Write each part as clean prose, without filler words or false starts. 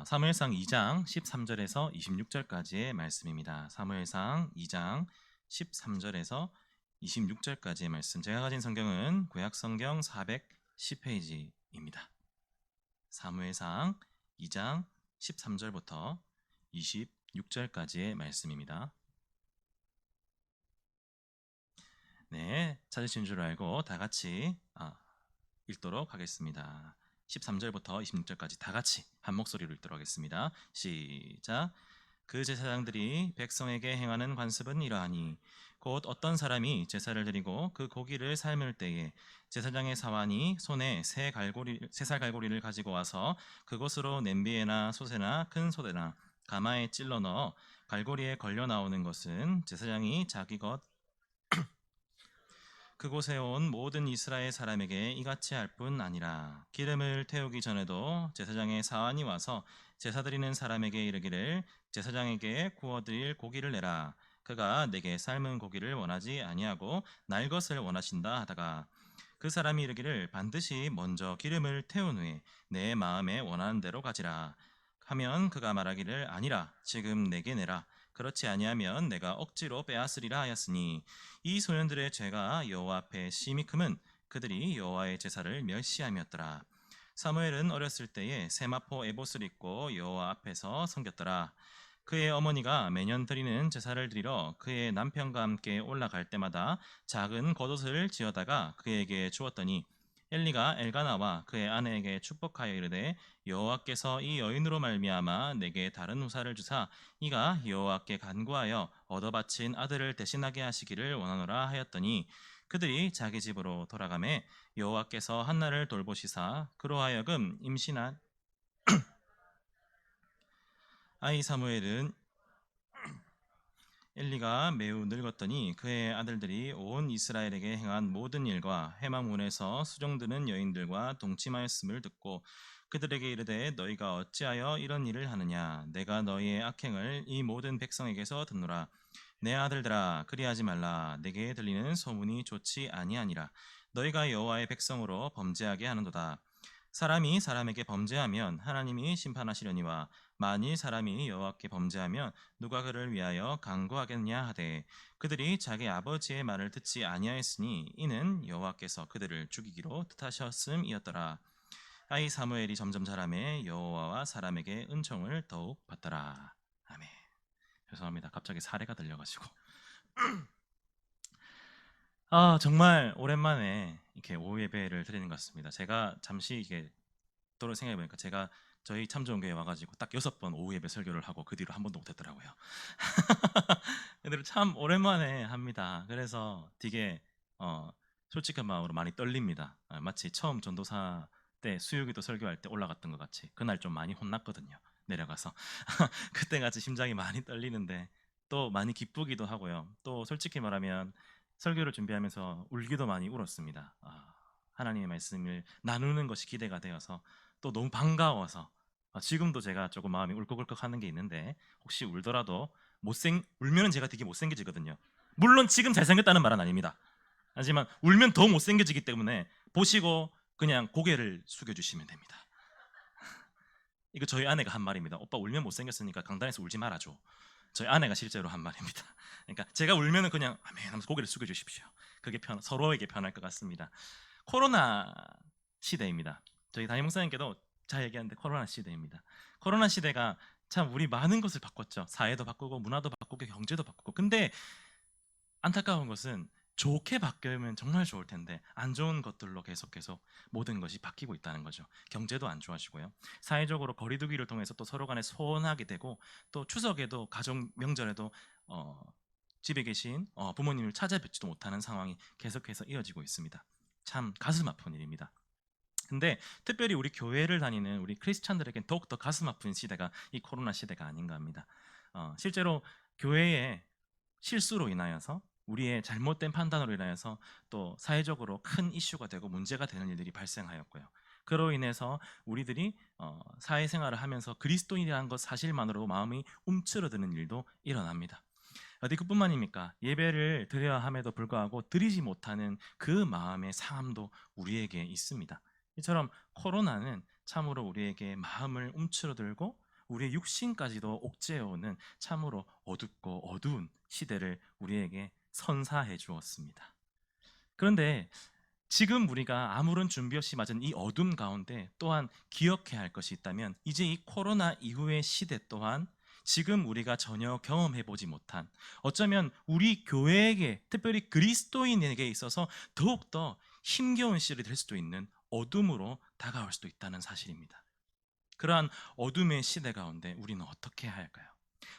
사무엘상 2장 13절에서 26절까지의 말씀입니다. 사무엘상 2장 13절에서 26절까지의 말씀. 제가 가진 성경은 구약성경 410페이지입니다. 사무엘상 2장 13절부터 26절까지의 말씀입니다. 네, 찾으신 줄 알고 다 같이 읽도록 하겠습니다. 13절부터 26절까지 다 같이 한 목소리로 읽도록 하겠습니다. 시작. 그 제사장들이 백성에게 행하는 관습은 이러하니 곧 어떤 사람이 제사를 드리고 그 고기를 삶을 때에 제사장의 사환이 손에 새 살 갈고리를 가지고 와서 그것으로 냄비에나 솥에나 큰 솥에나 가마에 찔러 넣어 갈고리에 걸려 나오는 것은 제사장이 자기 것 그곳에 온 모든 이스라엘 사람에게 이같이 할 뿐 아니라 기름을 태우기 전에도 제사장의 사환이 와서 제사 드리는 사람에게 이르기를 제사장에게 구워드릴 고기를 내라. 그가 내게 삶은 고기를 원하지 아니하고 날 것을 원하신다 하다가 그 사람이 이르기를 반드시 먼저 기름을 태운 후에 내 마음에 원하는 대로 가지라 하면 그가 말하기를 아니라 지금 내게 내라. 그렇지 아니하면 내가 억지로 빼앗으리라 하였으니 이 소년들의 죄가 여호와 앞에 심히 크면 그들이 여호와의 제사를 멸시함이었더라. 사무엘은 어렸을 때에 세마포 에봇을 입고 여호와 앞에서 섬겼더라. 그의 어머니가 매년 드리는 제사를 드리러 그의 남편과 함께 올라갈 때마다 작은 겉옷을 지어다가 그에게 주었더니 엘리가 엘가나와 그의 아내에게 축복하여 이르되 여호와께서 이 여인으로 말미암아 내게 다른 후사를 주사 이가 여호와께 간구하여 얻어 바친 아들을 대신하게 하시기를 원하노라 하였더니 그들이 자기 집으로 돌아가매 여호와께서 한나를 돌보시사 그로 하여금 임신한 아이 사무엘은 엘리가 매우 늙었더니 그의 아들들이 온 이스라엘에게 행한 모든 일과 회막문에서 수종드는 여인들과 동침하였음을 듣고 그들에게 이르되 너희가 어찌하여 이런 일을 하느냐 내가 너희의 악행을 이 모든 백성에게서 듣노라. 내 아들들아 그리하지 말라. 내게 들리는 소문이 좋지 아니하니라. 너희가 여호와의 백성으로 범죄하게 하는도다. 사람이 사람에게 범죄하면 하나님이 심판하시려니와 만일 사람이 여호와께 범죄하면 누가 그를 위하여 간구하겠냐 하되 그들이 자기 아버지의 말을 듣지 아니하였으니 이는 여호와께서 그들을 죽이기로 뜻하셨음이었더라. 아이 사무엘이 점점 자라매 여호와와 사람에게 은총을 더욱 받더라. 아멘. 죄송합니다. 갑자기 사례가 들려가지고 정말 오랜만에 이렇게 오후 예배를 드리는 것 같습니다. 제가 잠시 이게 또 생각해보니까 제가 저희 참좋은교회 와가지고 딱 6번 오후 예배 설교를 하고 그 뒤로 한 번도 못했더라고요. 근데 참 오랜만에 합니다. 그래서 되게 솔직한 마음으로 많이 떨립니다. 마치 처음 전도사 때 수요기도 설교할 때 올라갔던 것 같이 그날 좀 많이 혼났거든요. 내려가서 그때 같이 심장이 많이 떨리는데 또 많이 기쁘기도 하고요. 또 솔직히 말하면 설교를 준비하면서 울기도 많이 울었습니다. 하나님의 말씀을 나누는 것이 기대가 되어서 또 너무 반가워서 지금도 제가 조금 마음이 울컥울컥 하는 게 있는데 혹시 울더라도 울면은 제가 되게 못생겨지거든요. 물론 지금 잘생겼다는 말은 아닙니다. 하지만 울면 더 못생겨지기 때문에 보시고 그냥 고개를 숙여주시면 됩니다. 이거 저희 아내가 한 말입니다. 오빠 울면 못생겼으니까 강단에서 울지 말아줘. 저희 아내가 실제로 한 말입니다. 그러니까 제가 울면은 그냥 아멘 하면서 고개를 숙여주십시오. 그게 서로에게 편할 것 같습니다. 코로나 시대입니다. 저희 담임 목사님께도 잘 얘기하는데 코로나 시대입니다. 코로나 시대가 참 우리 많은 것을 바꿨죠. 사회도 바꾸고 문화도 바꾸고 경제도 바꾸고. 근데 안타까운 것은 좋게 바뀌면 정말 좋을 텐데 안 좋은 것들로 계속 모든 것이 바뀌고 있다는 거죠. 경제도 안 좋아지고요. 사회적으로 거리두기를 통해서 또 서로 간에 소원하게 되고 또 추석에도 가족 명절에도 집에 계신 부모님을 찾아뵙지도 못하는 상황이 계속해서 이어지고 있습니다. 참 가슴 아픈 일입니다. 근데 특별히 우리 교회를 다니는 우리 크리스찬들에겐 더욱더 가슴 아픈 시대가 이 코로나 시대가 아닌가 합니다. 실제로 교회의 실수로 인하여서 우리의 잘못된 판단으로 인하여서 또 사회적으로 큰 이슈가 되고 문제가 되는 일들이 발생하였고요. 그로 인해서 우리들이 사회생활을 하면서 그리스도인이라는 것 사실만으로 마음이 움츠러드는 일도 일어납니다. 어디 그뿐만입니까? 예배를 드려야 함에도 불구하고 드리지 못하는 그 마음의 상함도 우리에게 있습니다. 이처럼 코로나는 참으로 우리에게 마음을 움츠러들고 우리의 육신까지도 옥죄어오는 참으로 어둡고 어두운 시대를 우리에게 선사해 주었습니다. 그런데 지금 우리가 아무런 준비 없이 맞은 이 어둠 가운데 또한 기억해야 할 것이 있다면, 이제 이 코로나 이후의 시대 또한 지금 우리가 전혀 경험해 보지 못한, 어쩌면 우리 교회에게, 특별히 그리스도인에게 있어서 더욱더 힘겨운 시절이 될 수도 있는 어둠으로 다가올 수도 있다는 사실입니다. 그러한 어둠의 시대 가운데 우리는 어떻게 해야 할까요?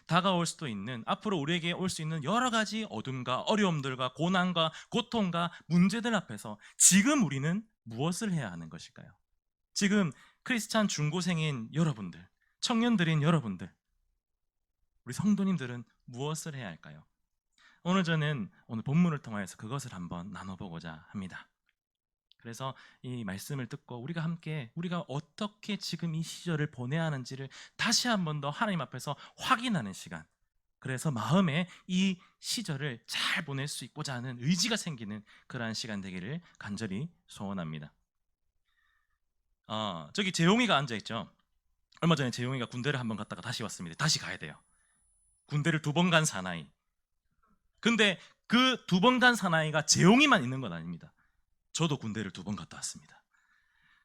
다가올 수도 있는, 앞으로 우리에게 올 수 있는 여러 가지 어둠과 어려움들과 고난과 고통과 문제들 앞에서 지금 우리는 무엇을 해야 하는 것일까요? 지금 크리스찬 중고생인 여러분들, 청년들인 여러분들, 우리 성도님들은 무엇을 해야 할까요? 저는 오늘 본문을 통해서 그것을 한번 나눠보고자 합니다. 그래서 이 말씀을 듣고 우리가 함께 우리가 어떻게 지금 이 시절을 보내야 하는지를 다시 한 번 더 하나님 앞에서 확인하는 시간, 그래서 마음에 이 시절을 잘 보낼 수 있고자 하는 의지가 생기는 그러한 시간 되기를 간절히 소원합니다. 저기 재용이가 앉아있죠. 얼마 전에 재용이가 군대를 한번 갔다가 다시 왔습니다. 다시 가야 돼요. 군대를 2번 간 사나이. 근데 그 2번 간 사나이가 재용이만 있는 건 아닙니다. 저도 군대를 2번 갔다 왔습니다.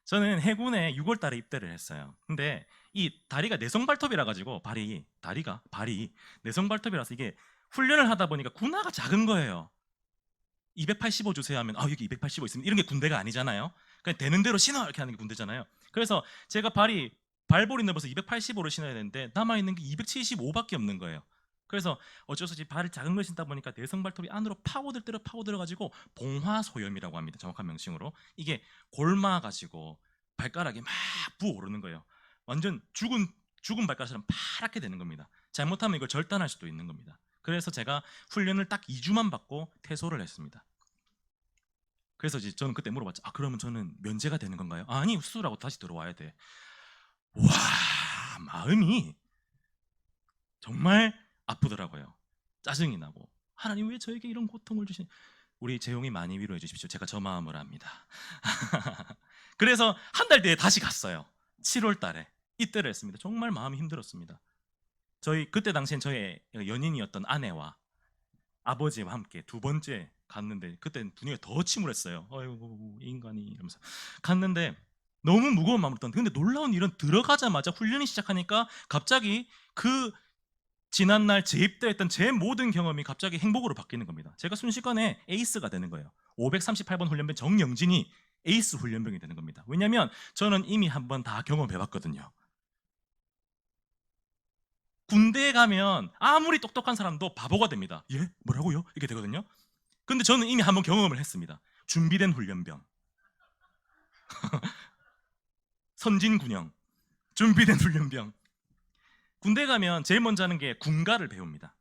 저는 해군에 6월 달에 입대를 했어요. 근데 이 다리가 내성발톱이라 가지고 발이 내성발톱이라서 이게 훈련을 하다 보니까 군화가 작은 거예요. 285 주세요 하면 여기 285 있으면, 이런 게 군대가 아니잖아요. 그냥 되는 대로 신어 이렇게 하는 게 군대잖아요. 그래서 제가 발볼이 넓어서 285를 신어야 되는데 남아있는 게 275밖에 없는 거예요. 그래서 어쩔 수 없이 발이 작은 걸 신다 보니까 내성발톱이 안으로 파고들어가지고 봉화소염이라고 합니다. 정확한 명칭으로. 이게 골마가지고 발가락이 막 부어오르는 거예요. 완전 죽은 발가락처럼 파랗게 되는 겁니다. 잘못하면 이걸 절단할 수도 있는 겁니다. 그래서 제가 훈련을 딱 2주만 받고 퇴소를 했습니다. 그래서 이제 저는 그때 물어봤죠. 그러면 저는 면제가 되는 건가요? 아니, 수술하고 다시 들어와야 돼. 와, 마음이 정말 아프더라고요. 짜증이 나고, 하나님 왜 저에게 이런 고통을 주시니? 우리 재용이 많이 위로해 주십시오. 제가 저 마음을 압니다. 그래서 한 달 뒤에 다시 갔어요. 7월 달에 입대를 했습니다. 정말 마음이 힘들었습니다. 그때 당시엔 저의 연인이었던 아내와 아버지와 함께 2번째 갔는데, 그때는 분위기가 더 침울했어요. 아이고 이 인간이 이러면서 갔는데 너무 무거운 마음으로 떴는데, 근데 놀라운 일은 들어가자마자 훈련이 시작하니까 갑자기 그 지난날 재입대했던 제 모든 경험이 갑자기 행복으로 바뀌는 겁니다. 제가 순식간에 에이스가 되는 거예요. 538번 훈련병 정영진이 에이스 훈련병이 되는 겁니다. 왜냐하면 저는 이미 한번 다 경험해봤거든요. 군대에 가면 아무리 똑똑한 사람도 바보가 됩니다. 예? 뭐라고요? 이렇게 되거든요. 근데 저는 이미 한번 경험을 했습니다. 준비된 훈련병, 선진군형, 준비된 훈련병. 군대 가면 제일 먼저 하는 게 군가를 배웁니다.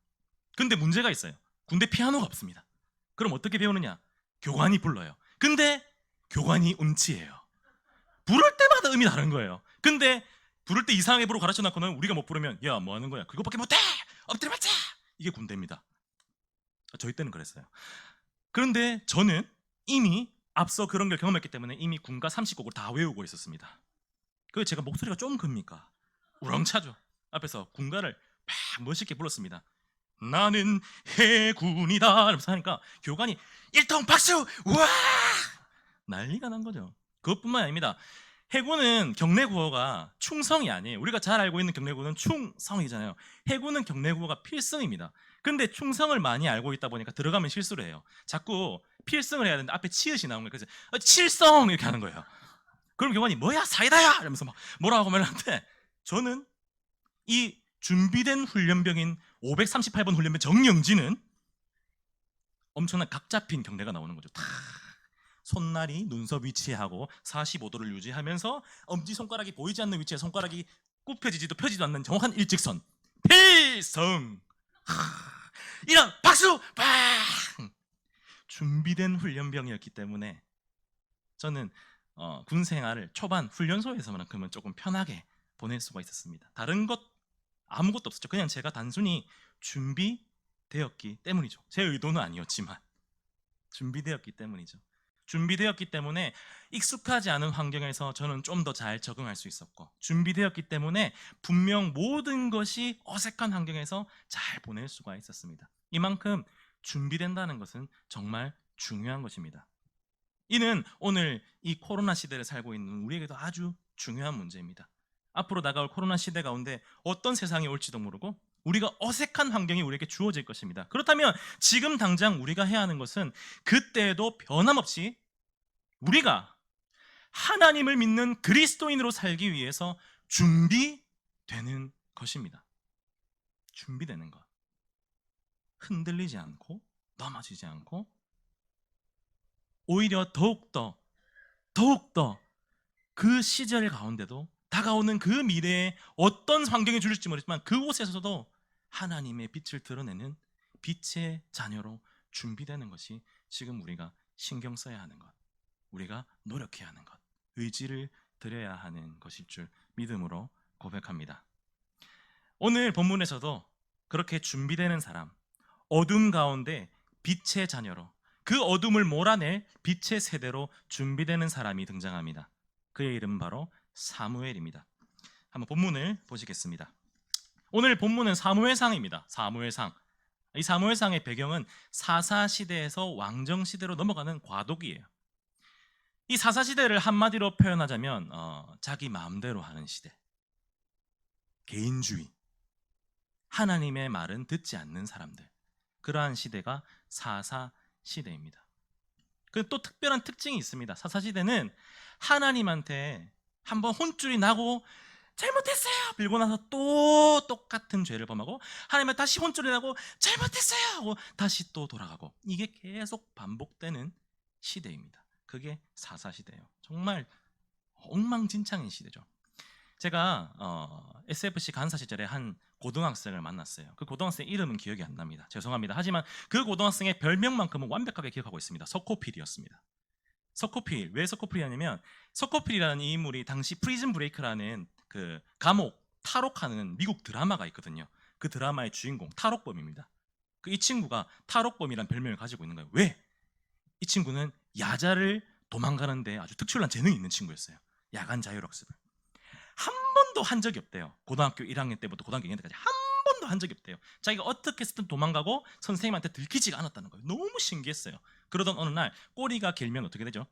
근데 문제가 있어요. 군대 피아노가 없습니다. 그럼 어떻게 배우느냐? 교관이 불러요. 근데 교관이 음치예요. 부를 때마다 음이 다른 거예요. 근데 부를 때 이상하게 부르고 가르쳐 놨거나 우리가 못 부르면 야 뭐 하는 거야? 그것밖에 못해! 엎드려 맞자! 이게 군대입니다. 저희 때는 그랬어요. 그런데 저는 이미 앞서 그런 걸 경험했기 때문에 이미 군가 30곡을 다 외우고 있었습니다. 그 제가 목소리가 좀 큽니까? 우렁차죠. 앞에서 군가를 막 멋있게 불렀습니다. 나는 해군이다 이러면서 하니까 교관이 일통 박수! 우와! 난리가 난 거죠. 그것뿐만 아닙니다. 해군은 경례 구호가 충성이 아니에요. 우리가 잘 알고 있는 경례 구호는 충성이잖아요. 해군은 경례 구호가 필승입니다. 근데 충성을 많이 알고 있다 보니까 들어가면 실수를 해요. 자꾸 필승을 해야 되는데 앞에 치읓이 나오는 거예요. 그래서 칠성 이렇게 하는 거예요. 그럼 교관이 뭐야 사이다야 이러면서 막 뭐라고 하는데, 저는 이 준비된 훈련병인 538번 훈련병 정영진은 엄청난 각 잡힌 경례가 나오는 거죠. 다 손날이 눈썹 위치에 하고 45도를 유지하면서 엄지손가락이 보이지 않는 위치에 손가락이 굽혀지지도 펴지도 않는 정확한 일직선. 필성! 이런 박수! 팡! 준비된 훈련병이었기 때문에 저는 군 생활을 초반 훈련소에서만큼은 조금 편하게 보낼 수가 있었습니다. 다른 것 아무것도 없었죠. 그냥 제가 단순히 준비되었기 때문이죠. 제 의도는 아니었지만 준비되었기 때문이죠. 준비되었기 때문에 익숙하지 않은 환경에서 저는 좀 더 잘 적응할 수 있었고, 준비되었기 때문에 분명 모든 것이 어색한 환경에서 잘 보낼 수가 있었습니다. 이만큼 준비된다는 것은 정말 중요한 것입니다. 이는 오늘 이 코로나 시대를 살고 있는 우리에게도 아주 중요한 문제입니다. 앞으로 다가올 코로나 시대 가운데 어떤 세상이 올지도 모르고 우리가 어색한 환경이 우리에게 주어질 것입니다. 그렇다면 지금 당장 우리가 해야 하는 것은 그때에도 변함없이 우리가 하나님을 믿는 그리스도인으로 살기 위해서 준비되는 것입니다. 준비되는 것. 흔들리지 않고 넘어지지 않고 오히려 더욱더 그 시절 가운데도 다가오는 그 미래에 어떤 환경이 주실지 모르지만 그곳에서도 하나님의 빛을 드러내는 빛의 자녀로 준비되는 것이 지금 우리가 신경 써야 하는 것, 우리가 노력해야 하는 것, 의지를 드려야 하는 것일 줄 믿음으로 고백합니다. 오늘 본문에서도 그렇게 준비되는 사람, 어둠 가운데 빛의 자녀로, 그 어둠을 몰아낼 빛의 세대로 준비되는 사람이 등장합니다. 그의 이름은 바로 사무엘입니다. 한번 본문을 보시겠습니다. 오늘 본문은 사무엘상입니다. 사무엘상. 이 사무엘상의 배경은 사사시대에서 왕정시대로 넘어가는 과도기예요. 이 사사시대를 한마디로 표현하자면 자기 마음대로 하는 시대, 개인주의, 하나님의 말은 듣지 않는 사람들, 그러한 시대가 사사시대입니다. 그 또 특별한 특징이 있습니다. 사사시대는 하나님한테 한번 혼쭐이 나고 잘못했어요 빌고 나서 또 똑같은 죄를 범하고 하나님한테 다시 혼쭐이 나고 잘못했어요 하고 다시 또 돌아가고, 이게 계속 반복되는 시대입니다. 그게 사사시대예요. 정말 엉망진창인 시대죠. 제가 SFC 간사 시절에 한 고등학생을 만났어요. 그 고등학생 이름은 기억이 안 납니다. 죄송합니다. 하지만 그 고등학생의 별명만큼은 완벽하게 기억하고 있습니다. 서코필이었습니다. 서코필, 왜 서코필이냐면 서코필이라는 이 인물이 당시 프리즌 브레이크라는 그 감옥 탈옥하는 미국 드라마가 있거든요. 그 드라마의 주인공 탈옥범입니다. 이 친구가 탈옥범이라는 별명을 가지고 있는 거예요. 왜? 이 친구는 야자를 도망가는데 아주 특출난 재능이 있는 친구였어요. 야간 자율학습을 한 번도 한 적이 없대요. 고등학교 1학년 때부터 고등학교 2학년 때까지 한 번도 한 적이 없대요. 자기가 어떻게 해서든 도망가고 선생님한테 들키지가 않았다는 거예요. 너무 신기했어요. 그러던 어느 날 꼬리가 길면 어떻게 되죠?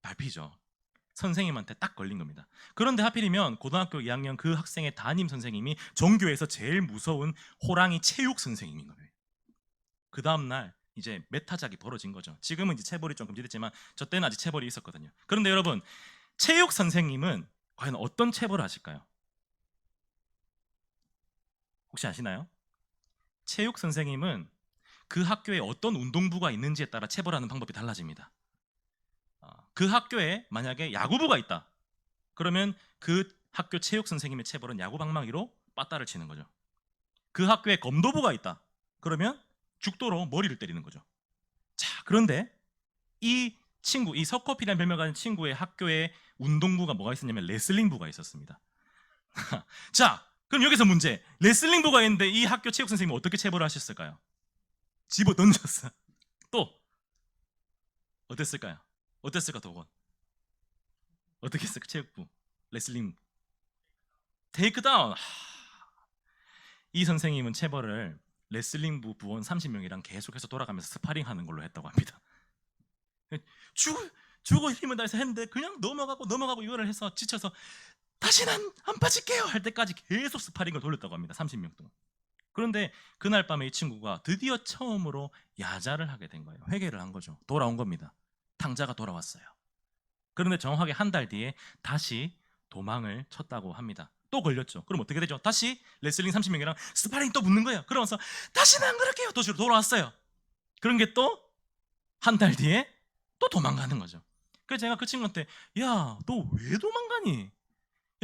밟히죠. 선생님한테 딱 걸린 겁니다. 그런데 하필이면 고등학교 2학년 그 학생의 담임 선생님이 전교에서 제일 무서운 호랑이 체육 선생님인 거예요. 그 다음날 이제 메타작이 벌어진 거죠. 지금은 이제 체벌이 좀 금지됐지만 저 때는 아직 체벌이 있었거든요. 그런데 여러분, 체육 선생님은 과연 어떤 체벌을 하실까요? 혹시 아시나요? 체육 선생님은 그 학교에 어떤 운동부가 있는지에 따라 체벌하는 방법이 달라집니다. 그 학교에 만약에 야구부가 있다, 그러면 그 학교 체육 선생님의 체벌은 야구 방망이로 빠따를 치는 거죠. 그 학교에 검도부가 있다, 그러면 죽도로 머리를 때리는 거죠. 자, 그런데 이 친구, 이 서커필이라는 별명 가진 친구의 학교에 운동부가 뭐가 있었냐면 레슬링부가 있었습니다. 자, 그럼 여기서 문제. 레슬링부가 있는데 이 학교 체육 선생님이 어떻게 체벌을 하셨을까요? 집어 던졌어. 또 어땠을까요? 어땠을까 도건? 어떻게 했을까? 체육부, 레슬링 테이크다운. 이 선생님은 체벌을 레슬링부 부원 30명이랑 계속해서 돌아가면서 스파링하는 걸로 했다고 합니다. 죽어 힘을 다해서 했는데 그냥 넘어가고 이거를 해서 지쳐서 다시는 안 빠질게요 할 때까지 계속 스파링을 돌렸다고 합니다. 30명 동안. 그런데 그날 밤에 이 친구가 드디어 처음으로 야자를 하게 된 거예요. 회개를 한 거죠. 돌아온 겁니다. 탕자가 돌아왔어요. 그런데 정확하게 한 달 뒤에 다시 도망을 쳤다고 합니다. 또 걸렸죠. 그럼 어떻게 되죠? 다시 레슬링 30명이랑 스파링 또 붙는 거예요. 그러면서 다시는 안 그럴게요 도시로 돌아왔어요. 그런 게 또 한 달 뒤에 또 도망가는 거죠. 그래서 제가 그 친구한테 야, 너 왜 도망가니?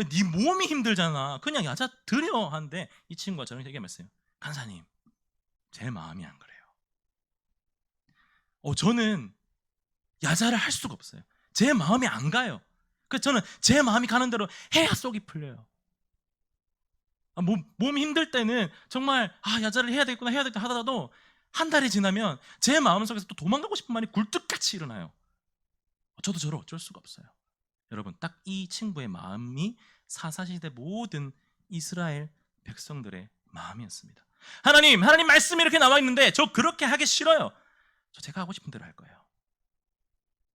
야, 네 몸이 힘들잖아. 그냥 야자 드려 하는데 이 친구가 저는 얘기했어요. 간사님, 제 마음이 안 그래요. 저는 야자를 할 수가 없어요. 제 마음이 안 가요. 그래서 저는 제 마음이 가는 대로 해야 속이 풀려요. 몸이 힘들 때는 정말 야자를 해야 되겠구나 하더라도 한 달이 지나면 제 마음속에서 또 도망가고 싶은 말이 굴뚝같이 일어나요. 저도 저를 어쩔 수가 없어요. 여러분, 딱 이 친구의 마음이 사사시대 모든 이스라엘 백성들의 마음이었습니다. 하나님 말씀이 이렇게 나와 있는데 저 그렇게 하기 싫어요. 제가 하고 싶은 대로 할 거예요.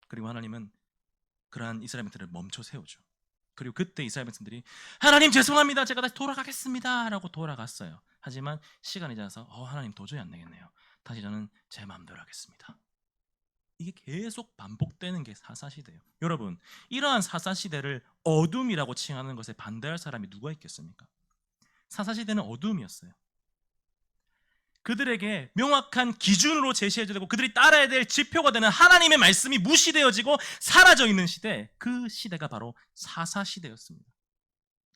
그리고 하나님은 그러한 이스라엘 백성들을 멈춰 세우죠. 그리고 그때 이스라엘 백성들이 하나님 죄송합니다. 제가 다시 돌아가겠습니다. 라고 돌아갔어요. 하지만 시간이 지나서 하나님 도저히 안 되겠네요. 다시 저는 제 마음대로 하겠습니다. 이게 계속 반복되는 게 사사시대예요. 여러분, 이러한 사사시대를 어둠이라고 칭하는 것에 반대할 사람이 누가 있겠습니까? 사사시대는 어둠이었어요. 그들에게 명확한 기준으로 제시해야 되고 그들이 따라야 될 지표가 되는 하나님의 말씀이 무시되어지고 사라져 있는 시대, 그 시대가 바로 사사시대였습니다.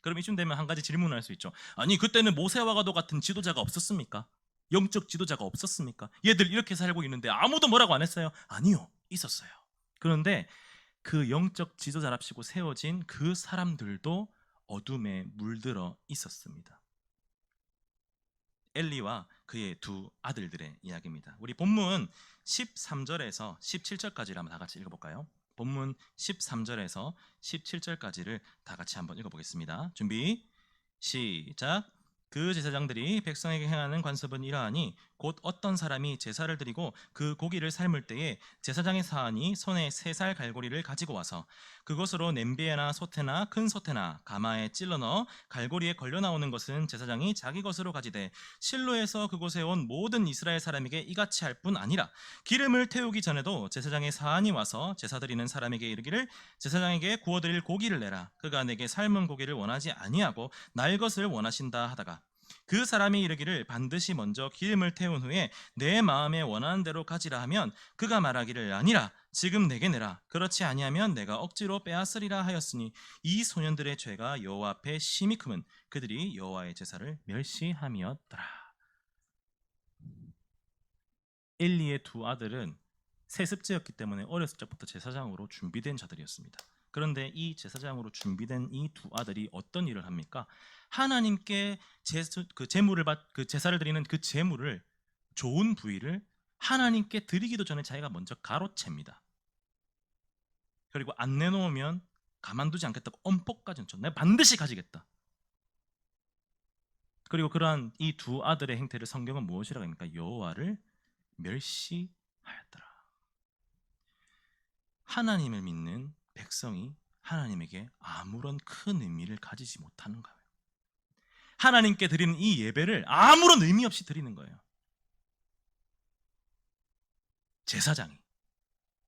그럼 이쯤 되면 한 가지 질문을 할 수 있죠. 아니, 그때는 모세와 가도 같은 지도자가 없었습니까? 영적 지도자가 없었습니까? 얘들 이렇게 살고 있는데 아무도 뭐라고 안 했어요? 아니요, 있었어요. 그런데 그 영적 지도자랍시고 세워진 그 사람들도 어둠에 물들어 있었습니다. 엘리와 그의 두 아들들의 이야기입니다. 우리 본문 13절에서 17절까지를 한번 다 같이 읽어볼까요? 본문 13절에서 17절까지를 다 같이 한번 읽어보겠습니다. 준비, 시작. 그 제사장들이 백성에게 행하는 관습은 이러하니 곧 어떤 사람이 제사를 드리고 그 고기를 삶을 때에 제사장의 사안이 손에 3살 갈고리를 가지고 와서 그것으로 냄비에나 솥에나 큰 솥에나 가마에 찔러 넣어 갈고리에 걸려 나오는 것은 제사장이 자기 것으로 가지되 실로에서 그곳에 온 모든 이스라엘 사람에게 이같이 할 뿐 아니라 기름을 태우기 전에도 제사장의 사안이 와서 제사 드리는 사람에게 이르기를 제사장에게 구워드릴 고기를 내라. 그가 내게 삶은 고기를 원하지 아니하고 날 것을 원하신다 하다가 그 사람이 이르기를 반드시 먼저 기름을 태운 후에 내 마음에 원하는 대로 가지라 하면 그가 말하기를 아니라 지금 내게 내라. 그렇지 아니하면 내가 억지로 빼앗으리라 하였으니 이 소년들의 죄가 여호와 앞에 심히 크면 그들이 여호와의 제사를 멸시함이었더라. 엘리의 두 아들은 세습제였기 때문에 어렸을 적부터 제사장으로 준비된 자들이었습니다. 그런데 이 제사장으로 준비된 이 두 아들이 어떤 일을 합니까? 하나님께 제사를 드리는 그 제물을, 좋은 부위를 하나님께 드리기도 전에 자기가 먼저 가로챕니다. 그리고 안 내놓으면 가만두지 않겠다고 엄포까지 쳐. 내가 반드시 가지겠다. 그리고 그러한 이 두 아들의 행태를 성경은 무엇이라고 합니까? 여호와를 멸시하였더라. 하나님을 믿는 백성이 하나님에게 아무런 큰 의미를 가지지 못하는 거예요. 하나님께 드리는 이 예배를 아무런 의미 없이 드리는 거예요. 제사장이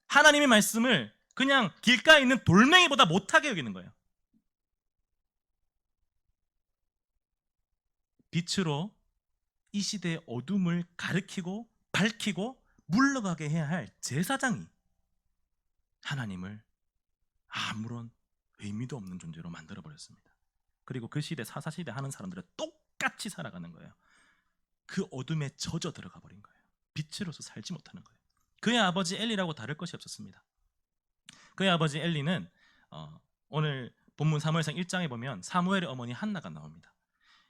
하나님의 말씀을 그냥 길가에 있는 돌멩이보다 못하게 여기는 거예요. 빛으로 이 시대의 어둠을 가리키고 밝히고 물러가게 해야 할 제사장이 하나님을 아무런 의미도 없는 존재로 만들어버렸습니다. 그리고 그 시대, 사사시대 하는 사람들은 똑같이 살아가는 거예요. 그 어둠에 젖어 들어가 버린 거예요. 빛으로서 살지 못하는 거예요. 그의 아버지 엘리라고 다를 것이 없었습니다. 그의 아버지 엘리는 오늘 본문 사무엘상 1장에 보면 사무엘의 어머니 한나가 나옵니다.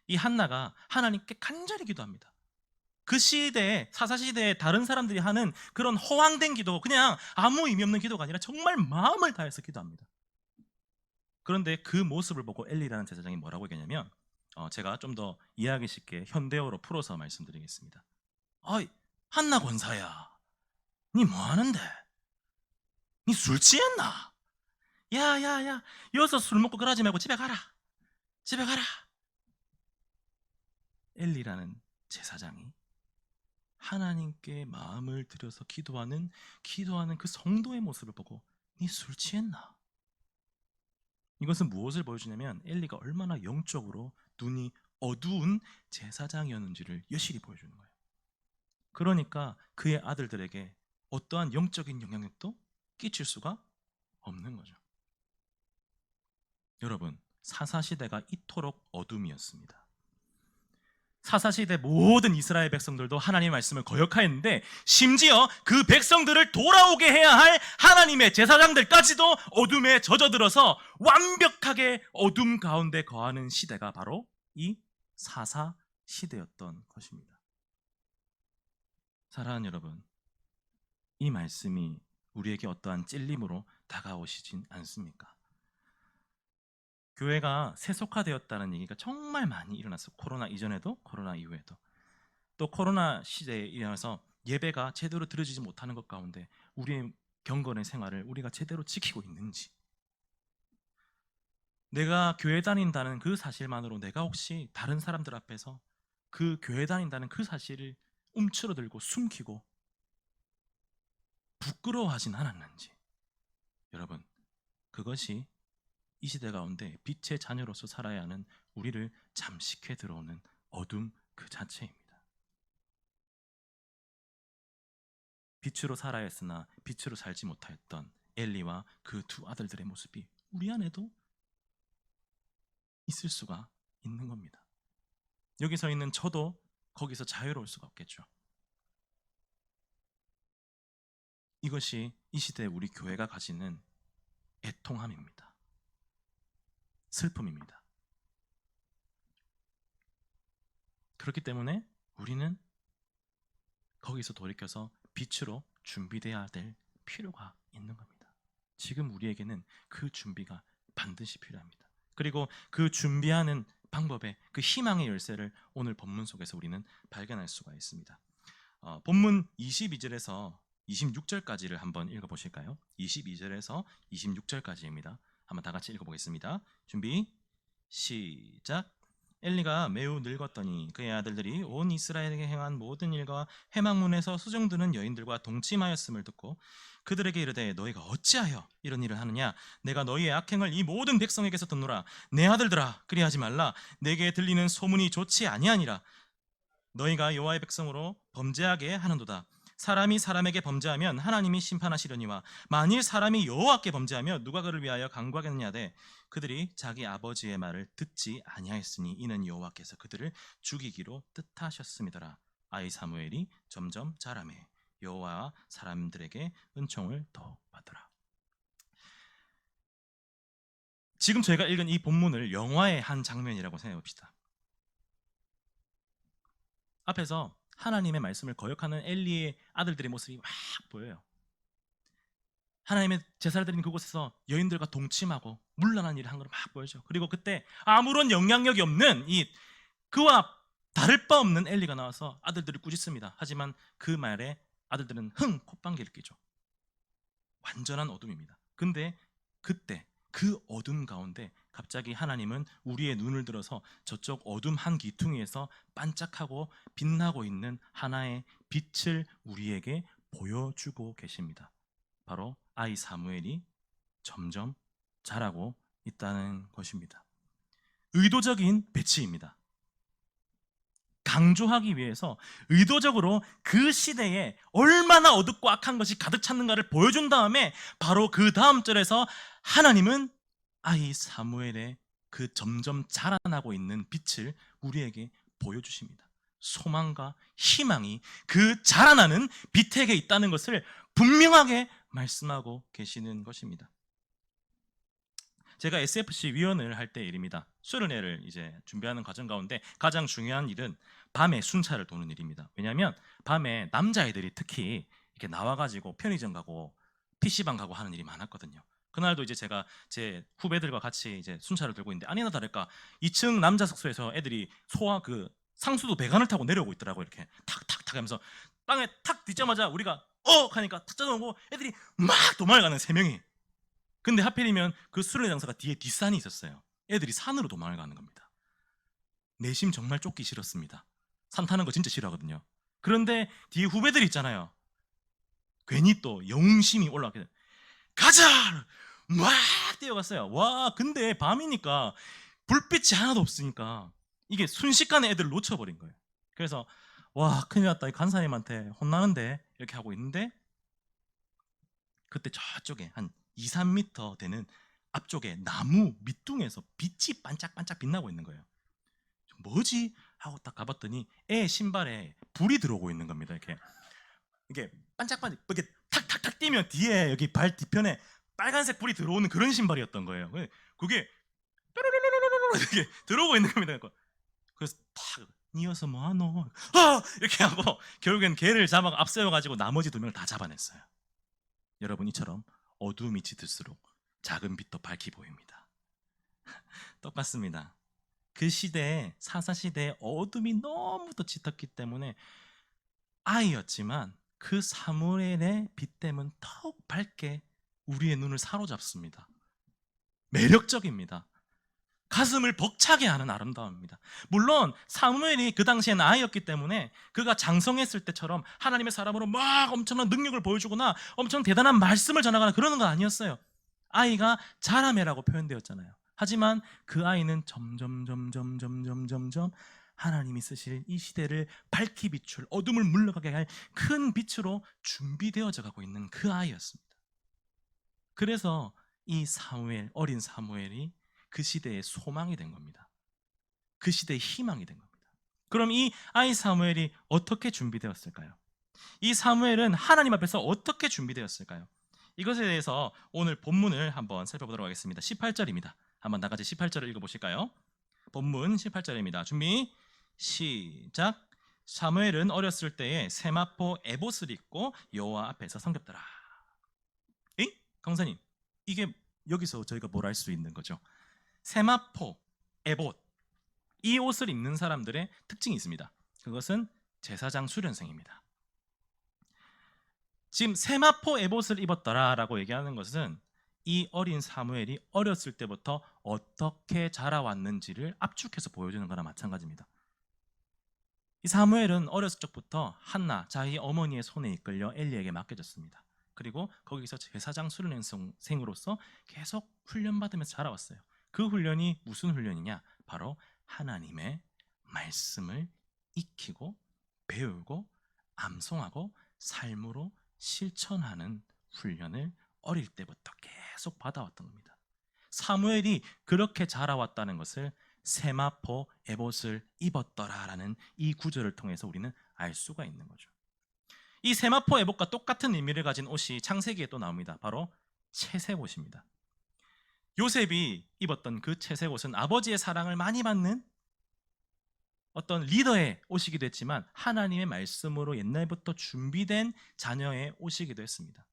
이 한나가 하나님께 간절히 기도합니다. 그 시대에, 사사시대에 다른 사람들이 하는 그런 허황된 기도, 그냥 아무 의미 없는 기도가 아니라 정말 마음을 다해서 기도합니다. 그런데 그 모습을 보고 엘리라는 제사장이 뭐라고 얘기하냐면, 제가 좀 더 이해하기 쉽게 현대어로 풀어서 말씀드리겠습니다. 어이, 한나 권사야, 니 뭐하는데? 니 술 취했나? 야야야, 여기서 술 먹고 그러지 말고 집에 가라. 집에 가라. 엘리라는 제사장이 하나님께 마음을 들여서 기도하는 그 성도의 모습을 보고 니 술 취했나? 이것은 무엇을 보여주냐면 엘리가 얼마나 영적으로 눈이 어두운 제사장이었는지를 여실히 보여주는 거예요. 그러니까 그의 아들들에게 어떠한 영적인 영향력도 끼칠 수가 없는 거죠. 여러분, 사사시대가 이토록 어둠이었습니다. 사사시대 모든 이스라엘 백성들도 하나님의 말씀을 거역하였는데 심지어 그 백성들을 돌아오게 해야 할 하나님의 제사장들까지도 어둠에 젖어들어서 완벽하게 어둠 가운데 거하는 시대가 바로 이 사사시대였던 것입니다. 사랑하는 여러분, 이 말씀이 우리에게 어떠한 찔림으로 다가오시진 않습니까? 교회가 세속화되었다는 얘기가 정말 많이 일어났어. 코로나 이전에도 코로나 이후에도. 또 코로나 시대에 일어나서 예배가 제대로 드려지지 못하는 것 가운데 우리의 경건의 생활을 우리가 제대로 지키고 있는지, 내가 교회 다닌다는 그 사실만으로 내가 혹시 다른 사람들 앞에서 그 교회 다닌다는 그 사실을 움츠러들고 숨기고 부끄러워하진 않았는지, 여러분, 그것이 이 시대 가운데 빛의 자녀로서 살아야 하는 우리를 잠식해 들어오는 어둠 그 자체입니다. 빛으로 살아야 했으나 빛으로 살지 못하였던 엘리와 그 두 아들들의 모습이 우리 안에도 있을 수가 있는 겁니다. 여기서 있는 저도 거기서 자유로울 수가 없겠죠. 이것이 이 시대에 우리 교회가 가지는 애통함입니다. 슬픔입니다. 그렇기 때문에 우리는 거기서 돌이켜서 빛으로 준비되어야 될 필요가 있는 겁니다. 지금 우리에게는 그 준비가 반드시 필요합니다. 그리고 그 준비하는 방법의 그 희망의 열쇠를 오늘 본문 속에서 우리는 발견할 수가 있습니다. 본문 22절에서 26절까지를 한번 읽어보실까요? 22절에서 26절까지입니다. 한번 다 같이 읽어보겠습니다. 준비 시작. 엘리가 매우 늙었더니 그의 아들들이 온 이스라엘에게 행한 모든 일과 회막문에서 수종드는 여인들과 동침하였음을 듣고 그들에게 이르되 너희가 어찌하여 이런 일을 하느냐? 내가 너희의 악행을 이 모든 백성에게서 듣노라. 내 아들들아 그리하지 말라. 내게 들리는 소문이 좋지 아니하니라. 너희가 여호와의 백성으로 범죄하게 하는도다. 사람이 사람에게 범죄하면 하나님이 심판하시려니와 만일 사람이 여호와께 범죄하며 누가 그를 위하여 간구하겠느냐되 그들이 자기 아버지의 말을 듣지 아니하였으니 이는 여호와께서 그들을 죽이기로 뜻하셨음이더라. 아이 사무엘이 점점 자라매 여호와와 사람들에게 은총을 더 받으라. 지금 저희가 읽은 이 본문을 영화의 한 장면이라고 생각해 봅시다. 앞에서 하나님의 말씀을 거역하는 엘리의 아들들의 모습이 막 보여요. 하나님의 제사를 드린 그곳에서 여인들과 동침하고 물란한 일을 한 걸 막 보여줘. 그리고 그때 아무런 영향력이 없는 이 그와 다를 바 없는 엘리가 나와서 아들들을 꾸짖습니다. 하지만 그 말에 아들들은 흥 콧방귀를 뀌죠. 완전한 어둠입니다. 근데 그때 그 어둠 가운데 갑자기 하나님은 우리의 눈을 들어서 저쪽 어둠 한 기퉁이에서 반짝하고 빛나고 있는 하나의 빛을 우리에게 보여주고 계십니다. 바로 아이 사무엘이 점점 자라고 있다는 것입니다. 의도적인 배치입니다. 강조하기 위해서 의도적으로 그 시대에 얼마나 어둡고 악한 것이 가득 찼는가를 보여준 다음에 바로 그 다음 절에서 하나님은 아이 사무엘의 그 점점 자라나고 있는 빛을 우리에게 보여주십니다. 소망과 희망이 그 자라나는 빛에게 있다는 것을 분명하게 말씀하고 계시는 것입니다. 제가 SFC 위원을 할 때 일입니다. 수련회를 이제 준비하는 과정 가운데 가장 중요한 일은 밤에 순찰을 도는 일입니다. 왜냐하면 밤에 남자애들이 특히 이렇게 나와가지고 편의점 가고 PC방 가고 하는 일이 많았거든요. 그날도 이제 제가 제 후배들과 같이 이제 순찰을 들고 있는데 아니나 다를까 2층 남자 숙소에서 애들이 소화 그 상수도 배관을 타고 내려오고 있더라고. 이렇게 탁탁탁 하면서 땅에 탁 뒤자마자 우리가 하니까 탁 짜놓고 애들이 막 도망가는 3명이. 근데 하필이면 그 수련회 장소가 뒤에 뒷산이 있었어요. 애들이 산으로 도망을 가는 겁니다. 내심 정말 쫓기 싫었습니다. 산 타는 거 진짜 싫어하거든요. 그런데 뒤에 후배들이 있잖아요. 괜히 또 영웅심이 올라가게 돼요. 가자! 막 뛰어갔어요. 와, 근데 밤이니까 불빛이 하나도 없으니까 이게 순식간에 애들을 놓쳐버린 거예요. 그래서 와, 큰일 났다. 이 간사님한테 혼나는데 이렇게 하고 있는데 그때 저쪽에 한 2, 3m 되는 앞쪽에 나무 밑둥에서 빛이 반짝반짝 빛나고 있는 거예요. 뭐지? 하고 딱 가봤더니 애 신발에 불이 들어오고 있는 겁니다. 이게 반짝반짝 이렇게 탁탁탁 뛰면 뒤에 여기 발 뒤편에 빨간색 불이 들어오는 그런 신발이었던 거예요. 그게 뾰로로로로로로 이렇게 들어오고 있는 겁니다. 그래서 탁 이어서 뭐하노? 이렇게 하고 결국엔 걔를 잡아 앞세워가지고 나머지 2명을 다 잡아냈어요. 여러분 이처럼 어두움이 짙을수록 작은 빛도 밝게 보입니다. 똑같습니다. 그 시대에 사사시대에 어둠이 너무도 짙었기 때문에 아이였지만 그 사무엘의 빛됨은 더욱 밝게 우리의 눈을 사로잡습니다. 매력적입니다. 가슴을 벅차게 하는 아름다움입니다. 물론 사무엘이 그 당시에는 아이였기 때문에 그가 장성했을 때처럼 하나님의 사람으로 막 엄청난 능력을 보여주거나 엄청 대단한 말씀을 전하거나 그러는 건 아니었어요. 아이가 자라매라고 표현되었잖아요. 하지만 그 아이는 점점 하나님이 쓰실 이 시대를 밝히 비출, 어둠을 물러가게 할 큰 빛으로 준비되어져 가고 있는 그 아이였습니다. 그래서 이 사무엘, 어린 사무엘이 그 시대의 소망이 된 겁니다. 그 시대의 희망이 된 겁니다. 그럼 이 아이 사무엘이 어떻게 준비되었을까요? 이 사무엘은 하나님 앞에서 어떻게 준비되었을까요? 이것에 대해서 오늘 본문을 한번 살펴보도록 하겠습니다. 18절입니다. 한번 다 같이 18절을 읽어보실까요? 본문 18절입니다. 준비 시작. 사무엘은 어렸을 때에 세마포 에봇을 입고 여호와 앞에서 섬겼더라. 에이? 강사님, 이게 여기서 저희가 뭘 알 수 있는 거죠? 세마포, 에봇, 이 옷을 입는 사람들의 특징이 있습니다. 그것은 제사장 수련생입니다. 지금 세마포 에봇을 입었더라라고 얘기하는 것은 이 어린 사무엘이 어렸을 때부터 어떻게 자라왔는지를 압축해서 보여주는 거나 마찬가지입니다. 이 사무엘은 어렸을 적부터 한나, 자기 어머니의 손에 이끌려 엘리에게 맡겨졌습니다. 그리고 거기서 제사장 수련생으로서 계속 훈련받으면서 자라왔어요. 그 훈련이 무슨 훈련이냐? 바로 하나님의 말씀을 익히고 배우고 암송하고 삶으로 실천하는 훈련을 어릴 때부터 계속 받아왔던 겁니다. 사무엘이 그렇게 자라왔다는 것을 세마포 에봇을 입었더라라는 이 구절을 통해서 우리는 알 수가 있는 거죠. 이 세마포 에봇과 똑같은 의미를 가진 옷이 창세기에 또 나옵니다. 바로 채색 옷입니다. 요셉이 입었던 그 채색 옷은 아버지의 사랑을 많이 받는 어떤 리더의 옷이기도 했지만 하나님의 말씀으로 옛날부터 준비된 자녀의 옷이기도 했습니다.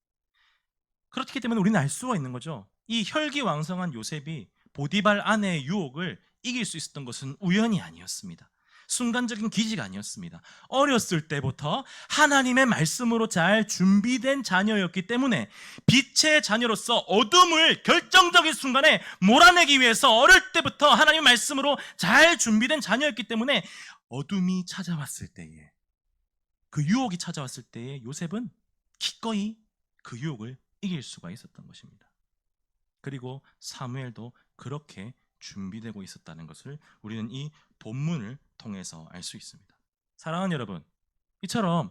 그렇기 때문에 우리는 알 수가 있는 거죠. 이 혈기왕성한 요셉이 보디발 아내의 유혹을 이길 수 있었던 것은 우연이 아니었습니다. 순간적인 기지가 아니었습니다. 어렸을 때부터 하나님의 말씀으로 잘 준비된 자녀였기 때문에 빛의 자녀로서 어둠을 결정적인 순간에 몰아내기 위해서 어릴 때부터 하나님의 말씀으로 잘 준비된 자녀였기 때문에 어둠이 찾아왔을 때에, 그 유혹이 찾아왔을 때에 요셉은 기꺼이 그 유혹을 이길 수가 있었던 것입니다. 그리고 사무엘도 그렇게 준비되고 있었다는 것을 우리는 이 본문을 통해서 알 수 있습니다. 사랑하는 여러분, 이처럼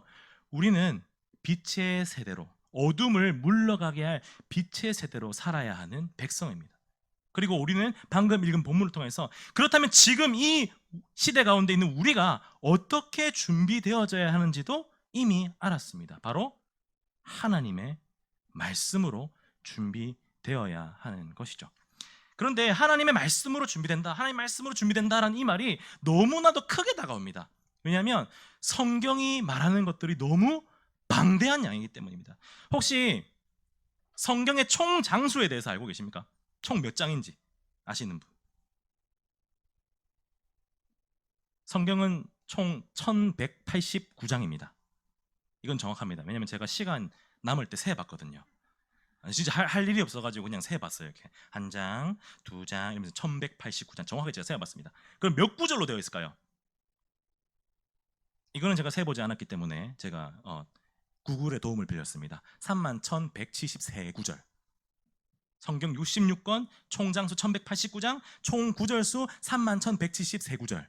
우리는 빛의 세대로, 어둠을 물러가게 할 빛의 세대로 살아야 하는 백성입니다. 그리고 우리는 방금 읽은 본문을 통해서 그렇다면 지금 이 시대 가운데 있는 우리가 어떻게 준비되어져야 하는지도 이미 알았습니다. 바로 하나님의 말씀으로 준비되어야 하는 것이죠. 그런데 하나님의 말씀으로 준비된다, 하나님의 말씀으로 준비된다라는 이 말이 너무나도 크게 다가옵니다. 왜냐하면 성경이 말하는 것들이 너무 방대한 양이기 때문입니다. 혹시 성경의 총 장수에 대해서 알고 계십니까? 총 몇 장인지 아시는 분? 성경은 총 1189장입니다. 이건 정확합니다. 왜냐하면 제가 시간 남을 때 세봤거든요. 진짜 할 일이 없어가지고 그냥 세봤어요. 이렇게 한 장, 두 장 이러면서 1189장 정확하게 제가 세봤습니다. 그럼 몇 구절로 되어 있을까요? 이거는 제가 세보지 않았기 때문에 제가 구글의 도움을 빌렸습니다. 31,173구절. 성경 66권, 총장수 1189장, 총 구절수 31,173구절.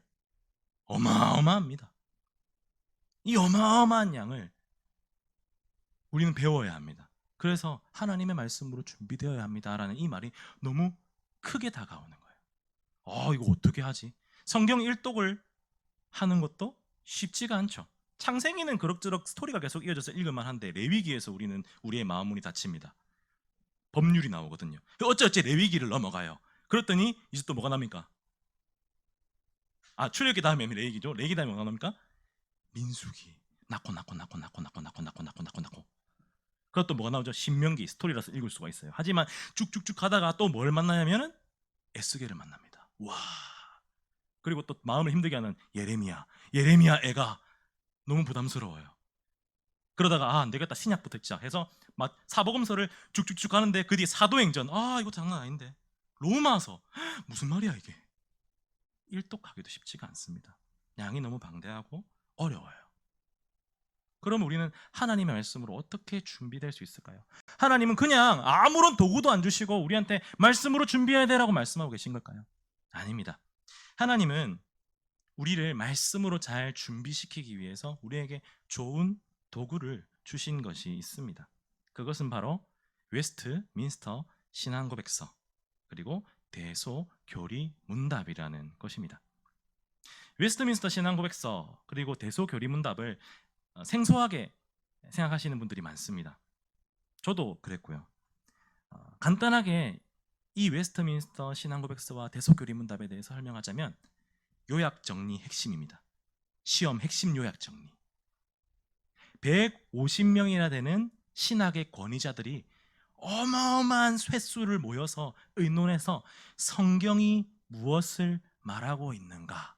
어마어마합니다. 이 어마어마한 양을 우리는 배워야 합니다. 그래서 하나님의 말씀으로 준비되어야 합니다라는 이 말이 너무 크게 다가오는 거예요. 이거 어떻게 하지? 성경 일독을 하는 것도 쉽지가 않죠. 창세기는 그럭저럭 스토리가 계속 이어져서 읽을만 한데 레위기에서 우리는 우리의 마음문이 닫힙니다. 법률이 나오거든요. 어찌어찌 레위기를 넘어가요. 그랬더니 이제 또 뭐가 납니까? 출애굽기 다음에 레위기죠. 레위기 다음에 뭐가 납니까? 민수기. 낳고 그것도 뭐가 나오죠? 신명기 스토리라서 읽을 수가 있어요. 하지만 쭉쭉쭉 가다가 또 뭘 만나냐면은 에스겔을 만납니다. 와. 그리고 또 마음을 힘들게 하는 예레미야 애가 너무 부담스러워요. 그러다가 안 되겠다, 신약부터 읽자 해서 막 사복음서를 쭉쭉쭉 가는데 그 뒤에 사도행전, 이거 장난 아닌데, 로마서, 무슨 말이야 이게. 일독하기도 쉽지가 않습니다. 양이 너무 방대하고 어려워요. 그럼 우리는 하나님의 말씀으로 어떻게 준비될 수 있을까요? 하나님은 그냥 아무런 도구도 안 주시고 우리한테 말씀으로 준비해야 되라고 말씀하고 계신 걸까요? 아닙니다. 하나님은 우리를 말씀으로 잘 준비시키기 위해서 우리에게 좋은 도구를 주신 것이 있습니다. 그것은 바로 웨스트민스터 신앙고백서 그리고 대소교리문답이라는 것입니다. 웨스트민스터 신앙고백서 그리고 대소교리문답을 생소하게 생각하시는 분들이 많습니다. 저도 그랬고요. 간단하게 이 웨스트민스터 신앙고백서와 대소교리문답에 대해서 설명하자면 요약정리 핵심입니다. 시험 핵심 요약정리. 150명이나 되는 신학의 권위자들이 어마어마한 횟수를 모여서 의논해서 성경이 무엇을 말하고 있는가,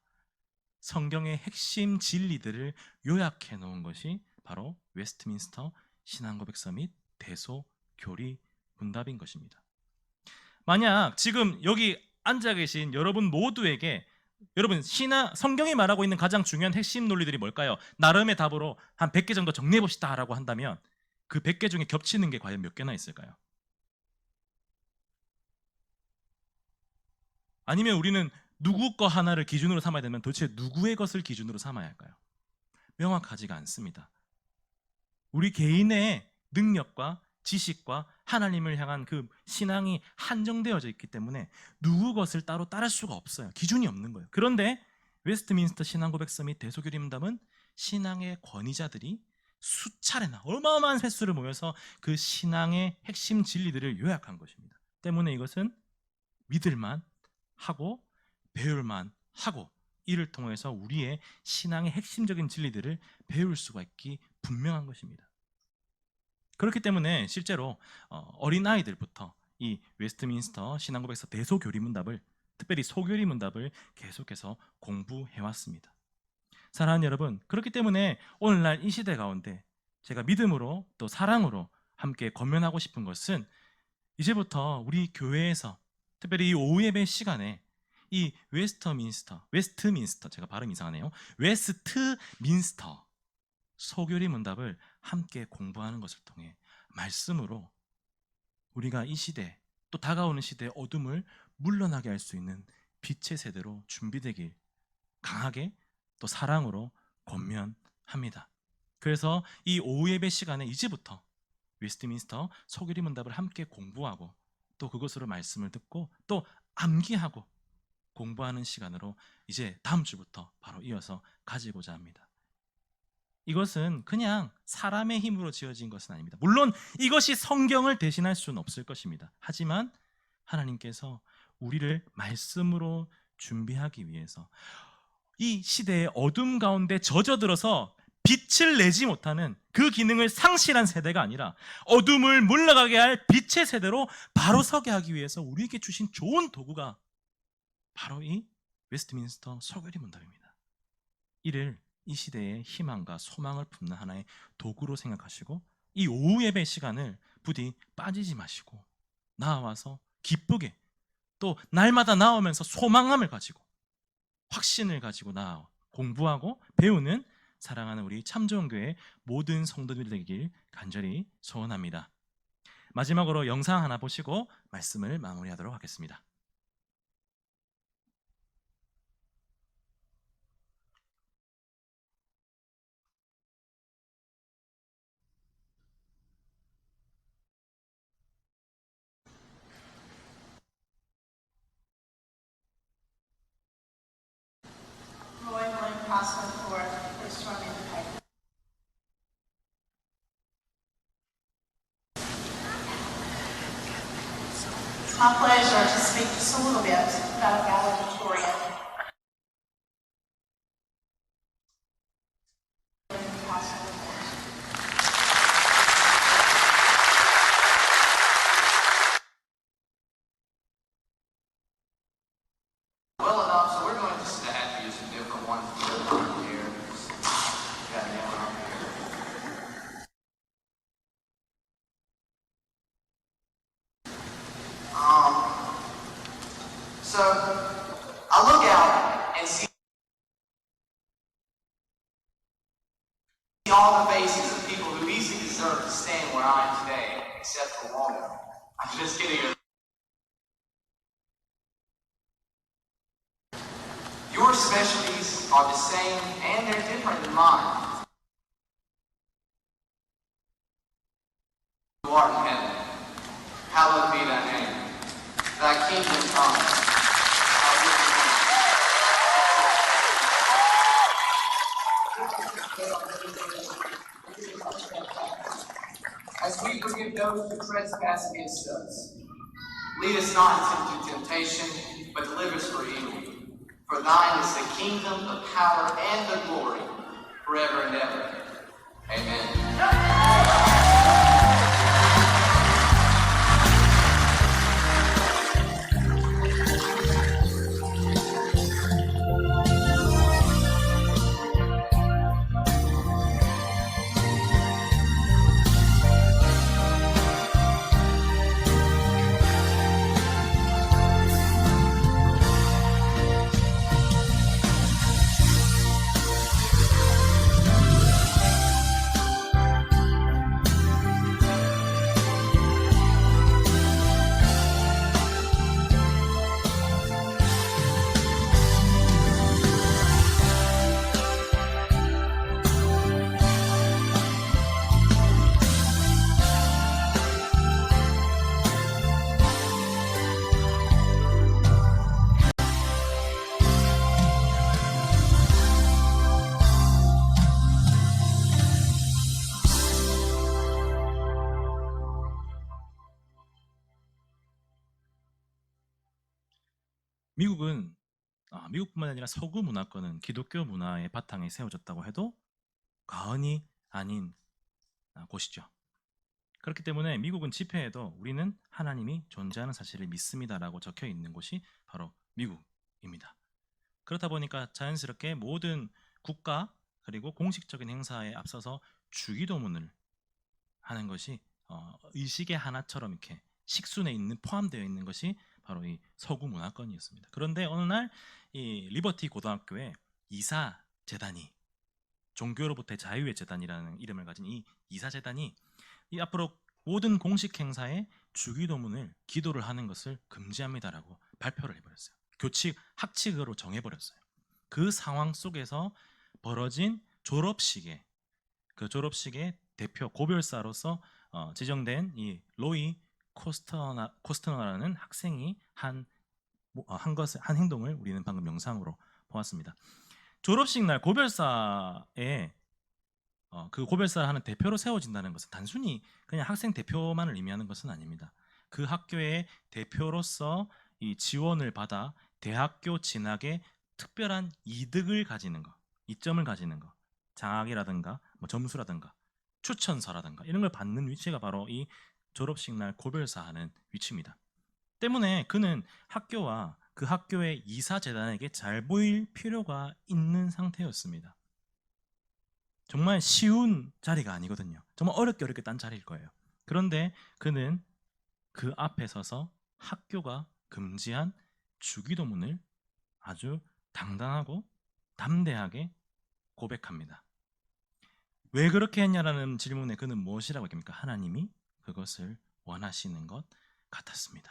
성경의 핵심 진리들을 요약해 놓은 것이 바로 웨스트민스터 신앙고백서 및 대소교리문답인 것입니다. 만약 지금 여기 앉아 계신 여러분 모두에게 여러분 성경이 말하고 있는 가장 중요한 핵심 논리들이 뭘까요? 나름의 답으로 한 100개 정도 정리해 봅시다 라고 한다면 그 100개 중에 겹치는 게 과연 몇 개나 있을까요? 아니면 우리는 누구 거 하나를 기준으로 삼아야 되면 도대체 누구의 것을 기준으로 삼아야 할까요? 명확하지가 않습니다. 우리 개인의 능력과 지식과 하나님을 향한 그 신앙이 한정되어져 있기 때문에 누구 것을 따로 따를 수가 없어요. 기준이 없는 거예요. 그런데 웨스트민스터 신앙고백서 및 대소교리문답은 신앙의 권위자들이 수차례나 어마어마한 횟수를 모여서 그 신앙의 핵심 진리들을 요약한 것입니다. 때문에 이것은 믿을만 하고 배울만 하고 이를 통해서 우리의 신앙의 핵심적인 진리들을 배울 수가 있기 분명한 것입니다. 그렇기 때문에 실제로 어린아이들부터 이 웨스트민스터 신앙고백서 대소교리문답을, 특별히 소교리문답을 계속해서 공부해왔습니다. 사랑하는 여러분, 그렇기 때문에 오늘날 이 시대 가운데 제가 믿음으로 또 사랑으로 함께 권면하고 싶은 것은 이제부터 우리 교회에서 특별히 이 오후 예배 시간에 이 웨스트민스터, 제가 발음 이상하네요. 웨스트민스터 소교리문답을 함께 공부하는 것을 통해 말씀으로 우리가 이 시대, 또 다가오는 시대의 어둠을 물러나게 할 수 있는 빛의 세대로 준비되길 강하게 또 사랑으로 권면합니다. 그래서 이 오후 예배 시간에 이제부터 웨스트민스터 소교리문답을 함께 공부하고 또 그것으로 말씀을 듣고 또 암기하고 공부하는 시간으로 이제 다음 주부터 바로 이어서 가지고자 합니다. 이것은 그냥 사람의 힘으로 지어진 것은 아닙니다. 물론 이것이 성경을 대신할 수는 없을 것입니다. 하지만 하나님께서 우리를 말씀으로 준비하기 위해서 이 시대의 어둠 가운데 젖어들어서 빛을 내지 못하는 그 기능을 상실한 세대가 아니라 어둠을 물러가게 할 빛의 세대로 바로 서게 하기 위해서 우리에게 주신 좋은 도구가 바로 이 웨스트민스터 소교리문답입니다. 이를 이 시대의 희망과 소망을 품는 하나의 도구로 생각하시고 이 오후 예배 시간을 부디 빠지지 마시고 나와서 기쁘게 또 날마다 나오면서 소망함을 가지고 확신을 가지고 나와 공부하고 배우는 사랑하는 우리 참좋은교회 모든 성도들 되길 간절히 소원합니다. 마지막으로 영상 하나 보시고 말씀을 마무리하도록 하겠습니다. It's my pleasure to speak just a little bit about valedictorian. So I look out and see all the faces of people who easily deserve to stand where I am today, except for Waldo. I'm just kidding. Your specialties are the same and they're different than mine. Who art in heaven, hallowed be thy name. Thy kingdom come. Thy will be done. As we forgive those who trespass against us, lead us not into temptation, but deliver us from evil. For thine is the kingdom, the power, and the glory, forever and ever. Amen. 미국은 미국뿐만 아니라 서구 문화권은 기독교 문화의 바탕에 세워졌다고 해도 과언이 아닌 곳이죠. 그렇기 때문에 미국은 집회에도 우리는 하나님이 존재하는 사실을 믿습니다라고 적혀 있는 곳이 바로 미국입니다. 그렇다 보니까 자연스럽게 모든 국가 그리고 공식적인 행사에 앞서서 주기도문을 하는 것이 의식의 하나처럼 이렇게 식순에 있는 포함되어 있는 것이 바로 이 서구 문화권이었습니다. 그런데 어느 날 이 리버티 고등학교에 이사 재단이 종교로부터의 자유의 재단이라는 이름을 가진 이 이사 재단이 이 앞으로 모든 공식 행사에 주기도문을 기도를 하는 것을 금지합니다라고 발표를 해버렸어요. 교칙 학칙으로 정해버렸어요. 그 상황 속에서 벌어진 졸업식의 대표 고별사로서 지정된 이 로이 코스터너라는 학생이 한 행동을 우리는 방금 영상으로 보았습니다. 졸업식 날 고별사에 그 고별사를 하는 대표로 세워진다는 것은 단순히 그냥 학생 대표만을 의미하는 것은 아닙니다. 그 학교의 대표로서 이 지원을 받아 대학교 진학에 특별한 이득을 가지는 것, 이점을 가지는 것, 장학이라든가 뭐 점수라든가 추천서라든가 이런 걸 받는 위치가 바로 이 졸업식 날 고별사하는 위치입니다. 때문에 그는 학교와 그 학교의 이사재단에게 잘 보일 필요가 있는 상태였습니다. 정말 쉬운 자리가 아니거든요. 정말 어렵게 딴 자리일 거예요. 그런데 그는 그 앞에 서서 학교가 금지한 주기도문을 아주 당당하고 담대하게 고백합니다. 왜 그렇게 했냐라는 질문에 그는 무엇이라고 했습니까? 하나님이 그것을 원하시는 것 같았습니다.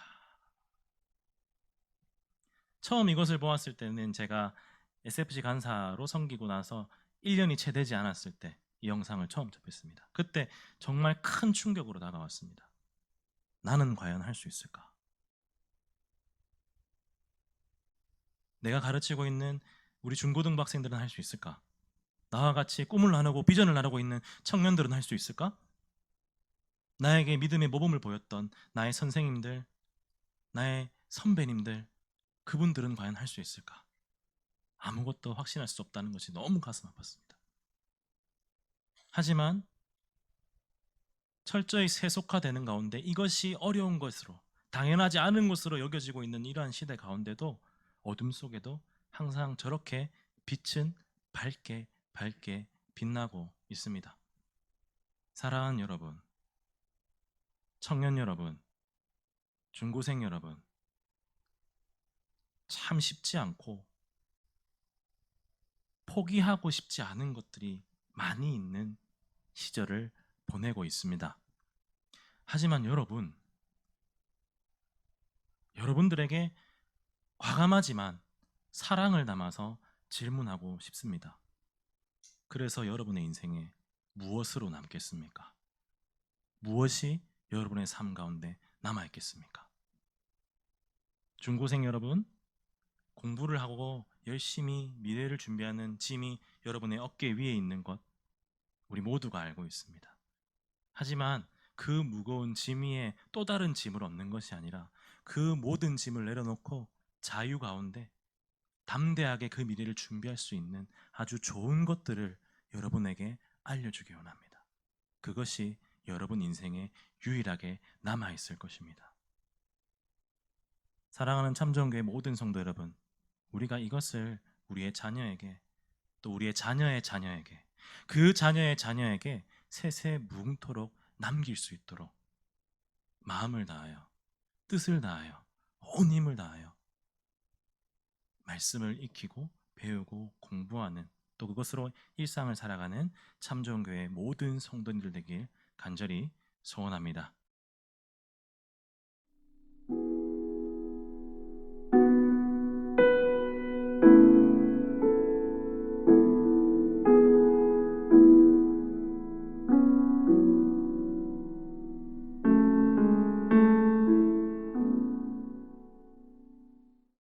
처음 이것을 보았을 때는 제가 SFC 간사로 섬기고 나서 1년이 채 되지 않았을 때 이 영상을 처음 접했습니다. 그때 정말 큰 충격으로 다가왔습니다. 나는 과연 할 수 있을까? 내가 가르치고 있는 우리 중고등부 학생들은 할 수 있을까? 나와 같이 꿈을 나누고 비전을 나누고 있는 청년들은 할 수 있을까? 나에게 믿음의 모범을 보였던 나의 선생님들, 나의 선배님들, 그분들은 과연 할 수 있을까? 아무것도 확신할 수 없다는 것이 너무 가슴 아팠습니다. 하지만 철저히 세속화되는 가운데 이것이 어려운 것으로, 당연하지 않은 것으로 여겨지고 있는 이러한 시대 가운데도 어둠 속에도 항상 저렇게 빛은 밝게 빛나고 있습니다. 사랑하는 여러분, 청년 여러분, 중고생 여러분, 참 쉽지 않고 포기하고 싶지 않은 것들이 많이 있는 시절을 보내고 있습니다. 하지만 여러분들에게 과감하지만 사랑을 담아서 질문하고 싶습니다. 그래서 여러분의 인생에 무엇으로 남겠습니까? 무엇이 여러분의 삶 가운데 남아있겠습니까? 중고생 여러분, 공부를 하고 열심히 미래를 준비하는 짐이 여러분의 어깨 위에 있는 것 우리 모두가 알고 있습니다. 하지만 그 무거운 짐 위에 또 다른 짐을 얻는 것이 아니라 그 모든 짐을 내려놓고 자유 가운데 담대하게 그 미래를 준비할 수 있는 아주 좋은 것들을 여러분에게 알려주기 원합니다. 그것이 여러분 인생에 유일하게 남아있을 것입니다. 사랑하는 참좋은교회 모든 성도 여러분, 우리가 이것을 우리의 자녀에게 또 우리의 자녀의 자녀에게 그 자녀의 자녀에게 세세 무궁토록 남길 수 있도록 마음을 다하여 뜻을 다하여 온 힘을 다하여 말씀을 익히고 배우고 공부하는 또 그것으로 일상을 살아가는 참좋은교회 모든 성도님들 되길 간절히 소원합니다.